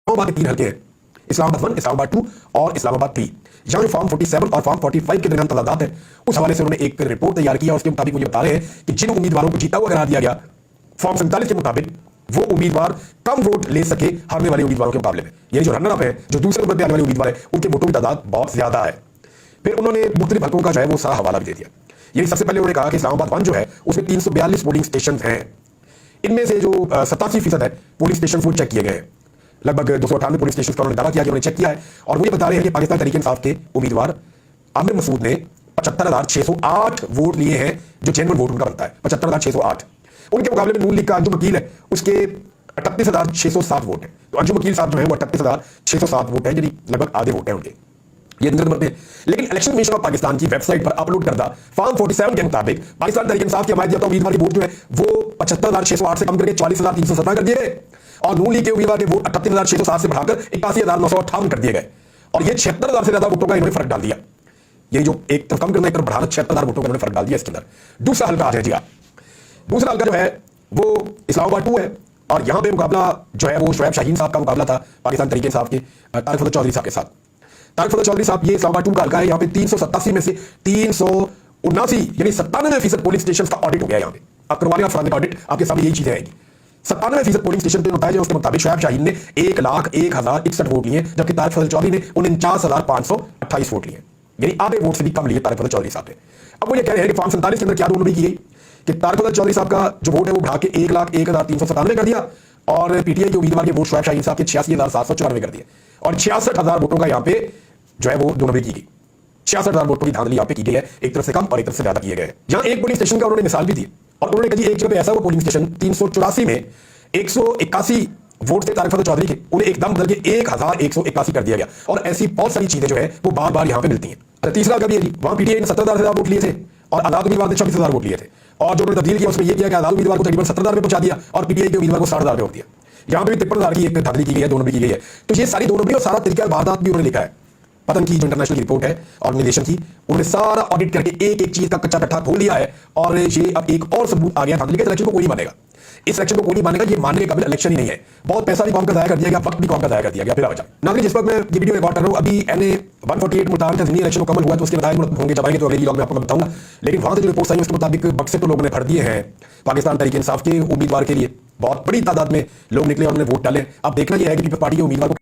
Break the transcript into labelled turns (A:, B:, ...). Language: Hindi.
A: इस्लामाबाद के 3 हल्के हैं, इस्लामाबाद 1, इस्लामाबाद 2 और इस्लामाबाद 3। यहाँ जो फॉर्म 47 और फॉर्म 45 के दरमियान तजादात है, उस हवाले से उन्होंने एक रिपोर्ट तैयार किया। उसके मुताबिक मुझे बता रहे हैं कि जिन उम्मीदवारों को जीता हुआ करार दिया गया फॉर्म 47 के मुताबिक, वो उम्मीदवार कम वोट ले सके हारने वाले उम्मीदवारों के मुकाबले में। यानी जो रनर अप है, जो दूसरे नंबर पर आने वाले उम्मीदवार है, उनके वोटों की तादाद बहुत ज्यादा है। फिर उन्होंने मुख्तलिफ हल्कों का जो है वो सारा हवाला भी दे दिया। यानी सबसे पहले उन्होंने कहा कि इस्लामाबाद 1 जो है उसमें 342 पोलिंग स्टेशन हैं। इनमें से जो 87% है पोलिंग स्टेशन वो चेक किए गए हैं। लगभग 298 पोलिंग स्टेशन का उन्होंने दावा किया कि उन्होंने चेक किया है। और वो ये बता रहे हैं कि पाकिस्तान तहरीक इंसाफ के उम्मीदवार आमिर मसूद ने 75,608 वोट लिए हैं, जो जेन्युइन वोट उनका बनता है 75,608। उनके मुकाबले में नून लीग का अंजुम वकील है, उसके 38,607 वोट है। तो अंजुम वकील साहब जो है वो 38,607 वोट है, यानी लगभग आधे वोट है उनके, ये दूसरे नंबर पे। लेकिन इलेक्शन कमीशन ऑफ पाकिस्तान की वेबसाइट पर अपलोड करदा फॉर्म 47 के मुताबिक पाकिस्तान तहरीक इंसाफ की हमायत याफ्ता उम्मीदवार के वोट जो है वो 75,608 से कम करके 44,317 कर दिए गए, और नून लीग के उम्मीदवार के वोट 38,607 से बढ़ाकर 81,958 कर दिए गए। और ये 76,000 से ज्यादा वोटों का इन्होंने फर्क डाल दिया। ये जो एक तरफ कम करना एक तरफ बढ़ाना, 76,000 वोटों का इन्होंने फर्क डाल दिया इसके अंदर। दूसरा हल्का आ जाएगा, दूसरा हल्का जो है वो इस्लामाबाद 2 है, और यहां पे मुकाबला जो है वो शोएब शाहीन साहब का मुकाबला था पाकिस्तान तहरीक इंसाफ के तारिक फजल चौधरी साहब के साथ। तारिक फजल चौधरी साहब ये इस्लामाबाद 2 का हल्का है। यहाँ पे 387 में से 379 यानी 97% पोलिंग स्टेशन का ऑडिट हो गया। यहाँ पे आप करवाने का फॉरेंसिक ऑडिट आपके सामने यही चीजें आएगी। 97% पोलिंग स्टेशन पे बताया जाए, उसके मुताबिक शोएब शाहीन ने 1,01,061 वोट लिए, जबकि तारिक फजल चौधरी ने 49,528 वोट लिए, यानी आधे वोट से भी कम लिए तारिक फजल चौधरी साहब ने। अब वो ये कह रहे हैं कि फॉर्म 47 के अंदर क्या दोनों की गई कि तारिक फजल चौधरी साहब का जो वोट है वो बढ़ा के 1,01,397 कर दिया, और पीटीआई के उम्मीदवार के वोट शोएब शाहीन साहब के 86,794 कर दिए, और 66,000 वोटों का यहाँ पे जो है वो दोनों की गई। 66,000 वोटों की धांधली यहाँ पे की गई है, एक तरफ से कम और एक तरफ से ज्यादा किए गए। यहाँ एक पोलिंग स्टेशन का उन्होंने मिसाल भी दी, और उन्होंने कहा एक जगह ऐसा वो पोलिंग स्टेशन 384 में 181 वोट थे तारिक फजल चौधरी के, उन्हें एकदम बदल के 1,181 कर दिया गया। और ऐसी बहुत सारी चीजें जो है वो बार बार यहाँ पे मिलती हैं। तीसरा कभी वहां पीटीआई ने 70,000 वोट लिए थे, और आजाद उम्मीदवार ने 26,000 वोट लिए थे, और जो उन्होंने तब्दील किया उसमें यह किया कि आजाद उम्मीदवार को तकरीबन 70,000 में पहुंचा दिया, और पीटीआई के उम्मीदवार को 60,000 में दिया। यहाँ पे भी 53,000 की एक धांधली की गई है, दोनों भी की गई है। तो ये सारी दोनों भी और सारा तरीका वारदात भी उन्होंने लिखा है। पतन की जो इंटरनेशनल रिपोर्ट है ऑर्गेनाइजेशन की, उन्होंने सारा ऑडिट करके एक एक चीज का कच्चा कट्टा खोल दिया है। और ये अब एक और सबूत आ गया धांधली के, इलेक्शन को कोई नहीं मानेगा, इस इलेक्शन को कोई नहीं मानेगा, ये मानने के काबिल इलेक्शन ही नहीं है। बहुत पैसा भी कौम का जाया कर दिया गया, वक्त भी कौम का जाया कर दिया गया। फिर वजह नागरिक जिस वक्त मैं ये वीडियो रिकॉर्ड कर रहा हूं, अभी NA 148 मुल्तान का ज़मीनी इलेक्शन मुकम्मल हुआ, तो उसके नतीजे होंगे जब आएंगे तो अगले व्लॉग में आपको बताऊंगा। लेकिन वहां से जो रिपोर्ट्स आई उसके मुताबिक बक्से तो लोगों ने भर दिए हैं पाकिस्तान तहरीक इंसाफ के उम्मीदवार के लिए, बहुत बड़ी तादाद में लोग निकले और उन्होंने वोट डाले। अब देखना यह है कि पीपल्स पार्टी के उम्मीदवार को